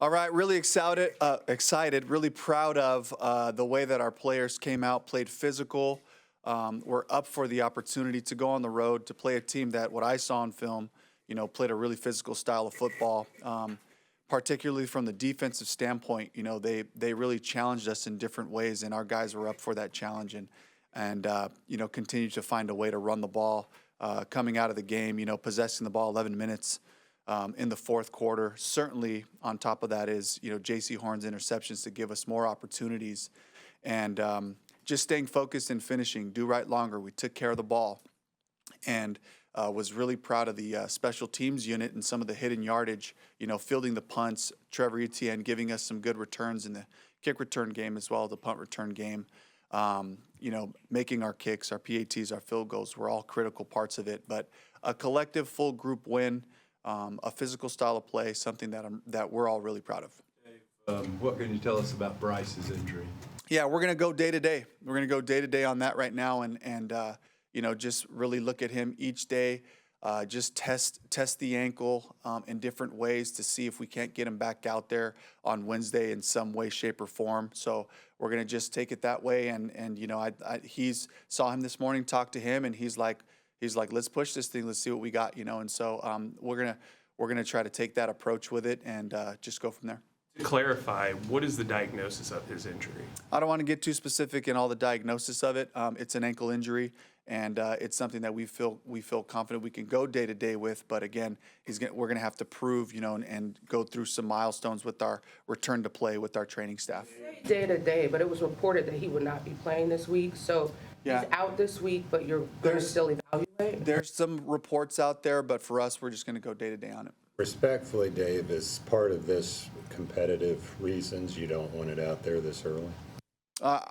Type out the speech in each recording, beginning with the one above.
All right, really excited, really proud of the way that our players came out, played physical. We're up for the opportunity to go on the road to play a team that, what I saw in film, played a really physical style of football. Particularly from the defensive standpoint, they really challenged us in different ways, and our guys were up for that challenge and continue to find a way to run the ball coming out of the game. Possessing the ball 11 minutes. In the fourth quarter. Certainly on top of that is, J.C. Horn's interceptions to give us more opportunities and just staying focused and finishing, do right longer. We took care of the ball and was really proud of the special teams unit and some of the hidden yardage, fielding the punts, Trevor Etienne giving us some good returns in the kick return game as well as the punt return game. Making our kicks, our PATs, our field goals were all critical parts of it. But a collective full group win. A physical style of play, something that we're all really proud of. What can you tell us about Bryce's injury? Yeah, we're going to go day to day. We're going to go day to day on that right now, and just really look at him each day. Just test the ankle in different ways to see if we can't get him back out there on Wednesday in some way, shape, or form. So we're going to just take it that way. And he's saw him this morning, talked to him, and he's like, let's push this thing. Let's see what we got, And so we're gonna try to take that approach with it and just go from there. To clarify, what is the diagnosis of his injury? I don't want to get too specific in all the diagnosis of it. It's an ankle injury, and it's something that we feel confident we can go day to day with. But again, we're gonna have to prove, and go through some milestones with our return to play with our training staff. Day to day, but it was reported that he would not be playing this week. So yeah. He's out this week, but you're going to still evaluate? There's some reports out there, but for us, we're just going to go day to day on it. Respectfully, Dave, is part of this competitive reasons you don't want it out there this early?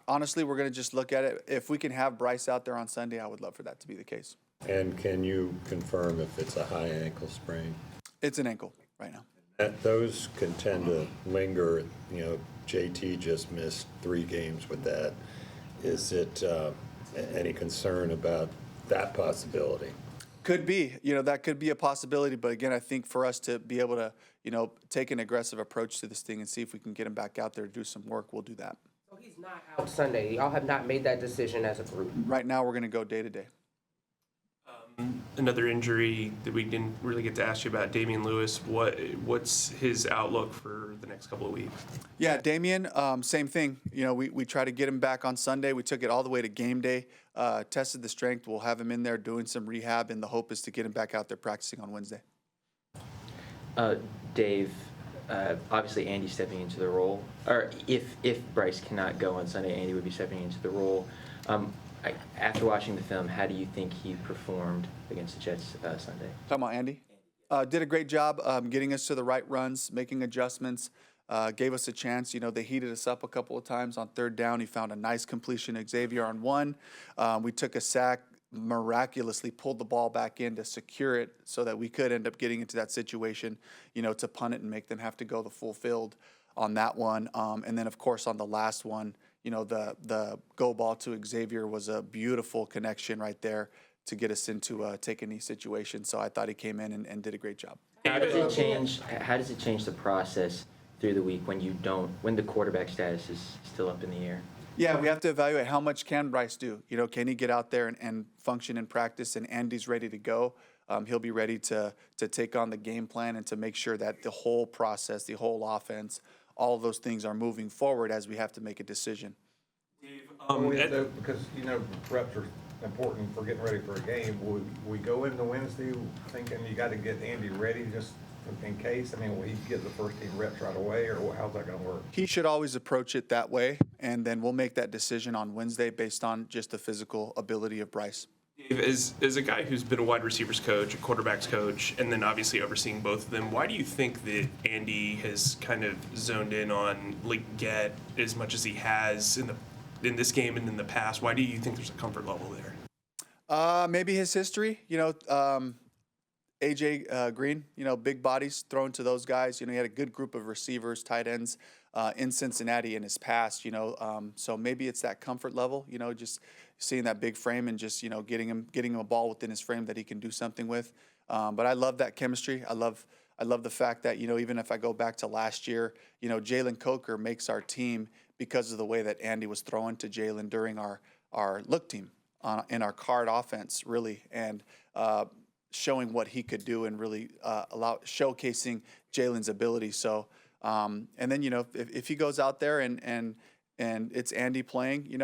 Honestly, we're going to just look at it. If we can have Bryce out there on Sunday, I would love for that to be the case. And can you confirm if it's a high ankle sprain? It's an ankle right now. Those can tend to linger. JT just missed 3 games with that. Is it any concern about that possibility? Could be. That could be a possibility. But again, I think for us to be able to, take an aggressive approach to this thing and see if we can get him back out there to do some work, we'll do that. So he's not out Sunday. Y'all have not made that decision as a group. Right now, we're going to go day to day. Another injury that we didn't really get to ask you about, Damian Lewis. What's his outlook for the next couple of weeks? Yeah, Damian, same thing. We try to get him back on Sunday. We took it all the way to game day, tested the strength. We'll have him in there doing some rehab, and the hope is to get him back out there practicing on Wednesday. Dave, obviously Andy stepping into the role, or if Bryce cannot go on Sunday, Andy would be stepping into the role. After watching the film, how do you think he performed against the Jets Sunday? Talking about Andy? Did a great job getting us to the right runs, making adjustments, gave us a chance. They heated us up a couple of times on third down. He found a nice completion, Xavier on 1. We took a sack, miraculously pulled the ball back in to secure it so that we could end up getting into that situation, to punt it and make them have to go the full field on that one. And then, of course, on the last one, the go ball to Xavier was a beautiful connection right there to get us into a take a knee situation. So I thought he came in and did a great job. How does it change the process through the week when the quarterback status is still up in the air? Yeah, we have to evaluate how much can Bryce do. Can he get out there and function in practice, and Andy's ready to go. He'll be ready to take on the game plan and to make sure that the whole process, the whole offense, all of those things are moving forward as we have to make a decision. Dave, because reps are important for getting ready for a game. Would we go into Wednesday thinking you got to get Andy ready just in case? Will he get the first team reps right away, or how's that going to work? He should always approach it that way, and then we'll make that decision on Wednesday based on just the physical ability of Bryce. Dave, as a guy who's been a wide receivers coach, a quarterbacks coach, and then obviously overseeing both of them, why do you think that Andy has kind of zoned in on Leggett as much as he has in this game and in the past? Why do you think there's a comfort level there? Maybe his history. AJ Green, big bodies thrown to those guys. He had a good group of receivers, tight ends in Cincinnati in his past. So maybe it's that comfort level. Just seeing that big frame and just getting him a ball within his frame that he can do something with. But I love that chemistry. I love I love the fact that, even if I go back to last year, Jalen Coker makes our team because of the way that Andy was throwing to Jalen during our look team in our card offense, really, and showing what he could do and really showcasing Jalen's ability. So, and then, if he goes out there and it's Andy playing,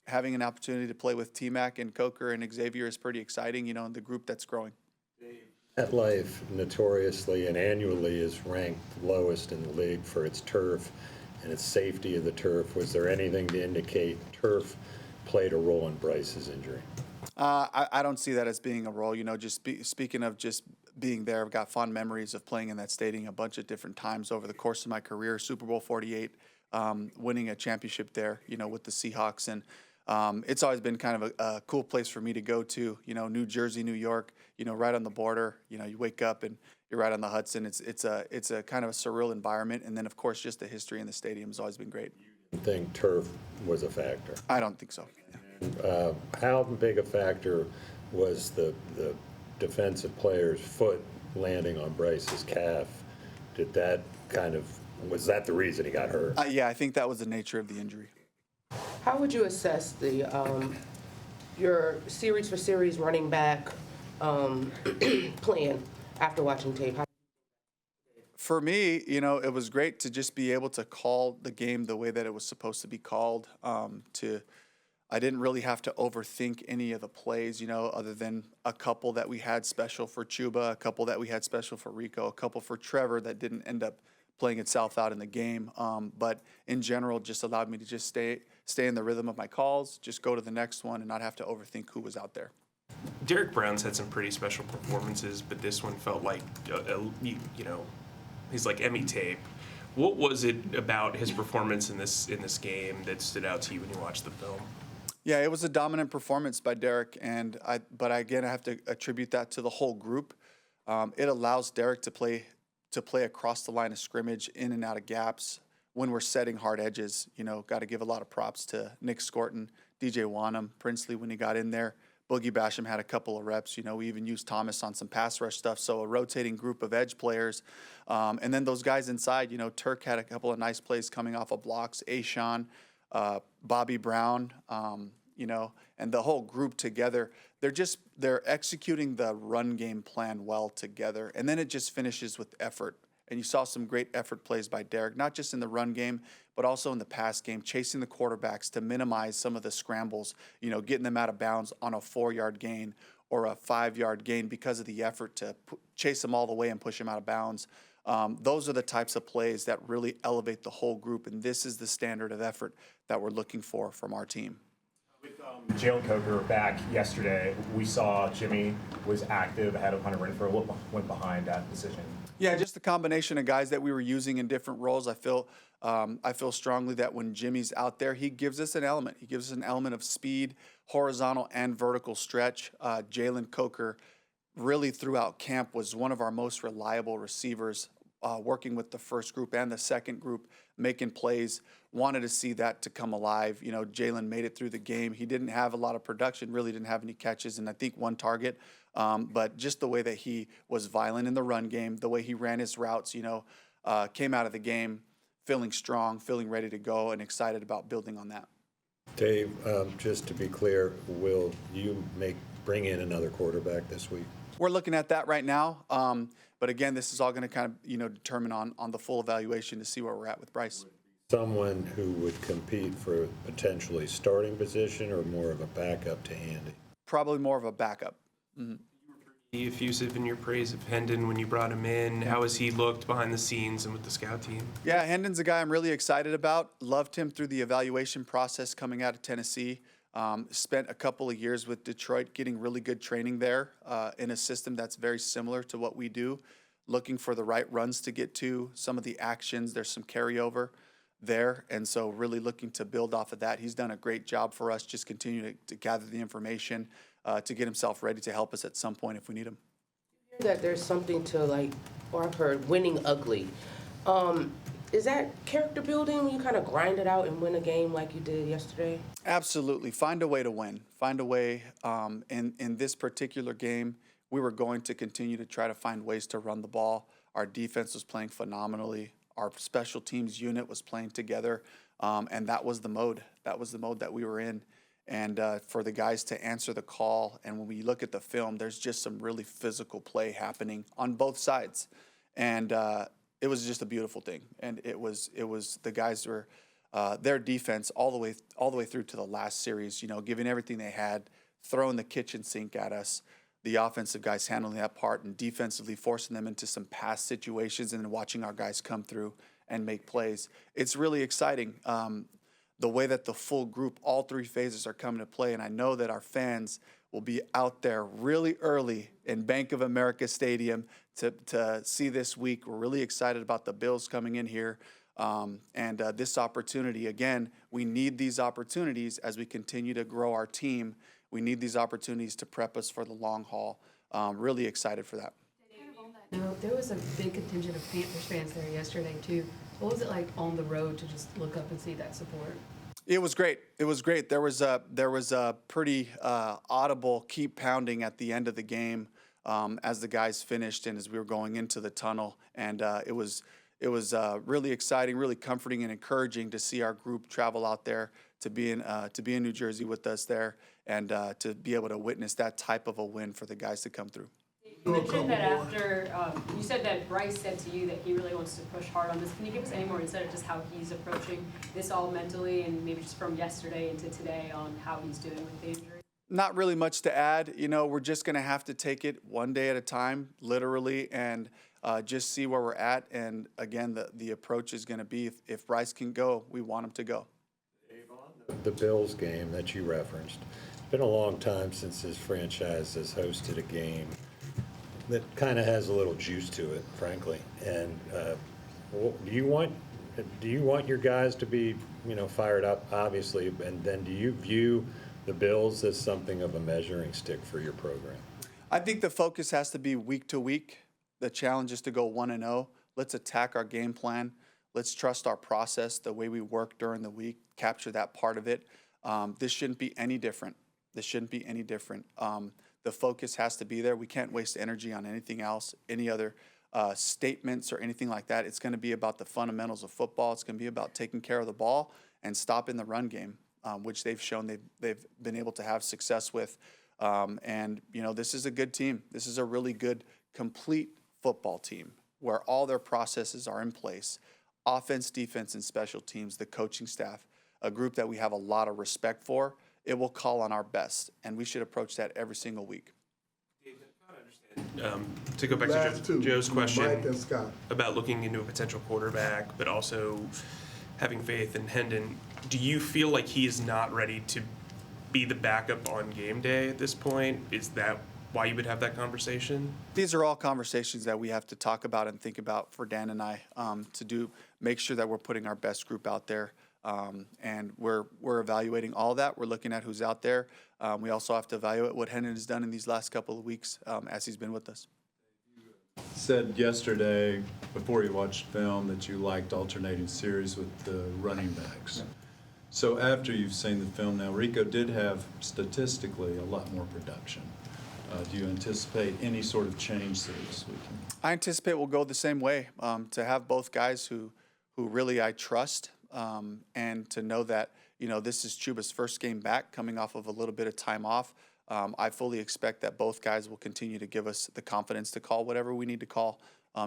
having an opportunity to play with T-Mac and Coker and Xavier is pretty exciting, in the group that's growing. MetLife notoriously and annually is ranked lowest in the league for its turf and its safety of the turf. Was there anything to indicate turf played a role in Bryce's injury? I don't see that as being a role. Speaking of just being there, I've got fond memories of playing in that stadium a bunch of different times over the course of my career. Super Bowl 48, winning a championship there, with the Seahawks. And it's always been kind of a cool place for me to go to, New Jersey, New York, right on the border. You wake up and you're right on the Hudson. It's a kind of a surreal environment. And then, of course, just the history in the stadium has always been great. You think turf was a factor? I don't think so. How big a factor was the defensive player's foot landing on Bryce's calf? Was that the reason he got hurt? Yeah, I think that was the nature of the injury. How would you assess the your series for series running back plan after watching tape? For me, it was great to just be able to call the game the way that it was supposed to be called. I didn't really have to overthink any of the plays, other than a couple that we had special for Chuba, a couple that we had special for Rico, a couple for Trevor that didn't end up playing itself out in the game. But in general, just allowed me to just stay in the rhythm of my calls, just go to the next one and not have to overthink who was out there. Derek Brown's had some pretty special performances, but this one felt like, he's like Emmy tape. What was it about his performance in this game that stood out to you when you watched the film? Yeah, it was a dominant performance by Derek, but again, I have to attribute that to the whole group. It allows Derek to play across the line of scrimmage, in and out of gaps when we're setting hard edges. Got to give a lot of props to Nick Scorton, DJ Wanham, Princely when he got in there. Boogie Basham had a couple of reps. We even used Thomas on some pass rush stuff. So a rotating group of edge players. And then those guys inside, Turk had a couple of nice plays coming off of blocks. Ashawn, Bobby Brown, and the whole group together. They're executing the run game plan well together. And then it just finishes with effort. And you saw some great effort plays by Derek, not just in the run game, but also in the pass game, chasing the quarterbacks to minimize some of the scrambles, getting them out of bounds on a 4-yard gain or a 5-yard gain because of the effort to chase them all the way and push them out of bounds. Those are the types of plays that really elevate the whole group, and this is the standard of effort that we're looking for from our team. With Jalen Coker back yesterday, we saw Jimmy was active ahead of Hunter Renfrow. What went behind that decision? Yeah, just the combination of guys that we were using in different roles. I feel strongly that when Jimmy's out there, he gives us an element. He gives us an element of speed, horizontal and vertical stretch. Jalen Coker really throughout camp was one of our most reliable receivers, working with the first group and the second group, making plays. Wanted to see that to come alive. Jalen made it through the game. He didn't have a lot of production, really didn't have any catches, and I think one target. But just the way that he was violent in the run game, the way he ran his routes, came out of the game feeling strong, feeling ready to go, and excited about building on that. Dave, just to be clear, will you bring in another quarterback this week? We're looking at that right now. But again, this is all going to kind of, determine on the full evaluation to see where we're at with Bryce. Someone who would compete for a potentially starting position or more of a backup to Andy? Probably more of a backup. Mm-hmm. You were pretty effusive in your praise of Hendon when you brought him in. How has he looked behind the scenes and with the scout team? Yeah, Hendon's a guy I'm really excited about. Loved him through the evaluation process coming out of Tennessee. Spent a couple of years with Detroit getting really good training there in a system that's very similar to what we do. Looking for the right runs to get to, some of the actions, there's some carryover there. And so really looking to build off of that. He's done a great job for us, just continue to gather the information to get himself ready to help us at some point if we need him. That there's something to or I've heard winning ugly. Is that character building when you kind of grind it out and win a game like you did yesterday? Absolutely. Find a way to win. Find a way. In this particular game, we were going to continue to try to find ways to run the ball. Our defense was playing phenomenally. Our special teams unit was playing together, and that was the mode. That was the mode that we were in. And for the guys to answer the call, and when we look at the film, there's just some really physical play happening on both sides, and it was just a beautiful thing. And it was the guys were their defense all the way through to the last series. Giving everything they had, throwing the kitchen sink at us. The offensive guys handling that part, and defensively forcing them into some pass situations, and then watching our guys come through and make plays. It's really exciting. The way that the full group, all three phases are coming to play. And I know that our fans will be out there really early in Bank of America Stadium to see this week. We're really excited about the Bills coming in here. And this opportunity, again, we need these opportunities as we continue to grow our team. We need these opportunities to prep us for the long haul. Really excited for that. No, there was a big contingent of Panthers fans there yesterday too. What was it like on the road to just look up and see that support? It was great. It was great. There was a pretty audible keep pounding at the end of the game as the guys finished and as we were going into the tunnel. And it was really exciting, really comforting and encouraging to see our group travel out there to be in New Jersey with us there, and to be able to witness that type of a win for the guys to come through. You mentioned that after, you said that Bryce said to you that he really wants to push hard on this. Can you give us any more insight of just how he's approaching this all mentally, and maybe just from yesterday into today on how he's doing with the injury? Not really much to add. We're just going to have to take it one day at a time, literally, and just see where we're at. And again, the approach is going to be if Bryce can go, we want him to go. The Bills game that you referenced, it's been a long time since this franchise has hosted a game that kind of has a little juice to it, frankly. And do you want your guys to be, fired up, obviously, and then do you view the Bills as something of a measuring stick for your program? I think the focus has to be week to week. The challenge is to go 1-0. Let's attack our game plan. Let's trust our process, the way we work during the week, capture that part of it. This shouldn't be any different. The focus has to be there. We can't waste energy on anything else, any other statements or anything like that. It's going to be about the fundamentals of football. It's going to be about taking care of the ball and stopping the run game, which they've shown they've been able to have success with. This is a good team. This is a really good, complete football team where all their processes are in place. Offense, defense, and special teams, the coaching staff, a group that we have a lot of respect for. It will call on our best, and we should approach that every single week. To go back to Joe's question Mike and Scott. about looking into a potential quarterback, but also having faith in Hendon, do you feel like he is not ready to be the backup on game day at this point? Is that why you would have that conversation? These are all conversations that we have to talk about and think about for Dan and I to make sure that we're putting our best group out there. And we're evaluating all that. We're looking at who's out there. We also have to evaluate what Hendon has done in these last couple of weeks as he's been with us. Said yesterday, before you watched film, that you liked alternating series with the running backs. Yeah. So after you've seen the film now, Rico did have statistically a lot more production. Do you anticipate any sort of change there this weekend? I anticipate we'll go the same way, to have both guys who really I trust, and to know that, this is Chuba's first game back coming off of a little bit of time off. I fully expect that both guys will continue to give us the confidence to call whatever we need to call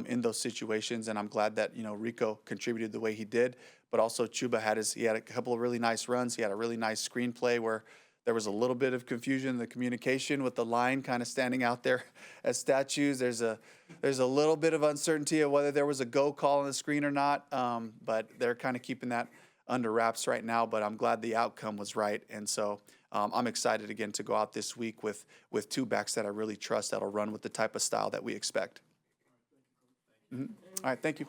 in those situations. And I'm glad that, Rico contributed the way he did, but also Chuba had a couple of really nice runs. He had a really nice screenplay where there was a little bit of confusion in the communication with the line kind of standing out there as statues. There's a little bit of uncertainty of whether there was a go call on the screen or not, but they're kind of keeping that under wraps right now. But I'm glad the outcome was right, and so I'm excited again to go out this week with two backs that I really trust that'll run with the type of style that we expect. All right, thank you.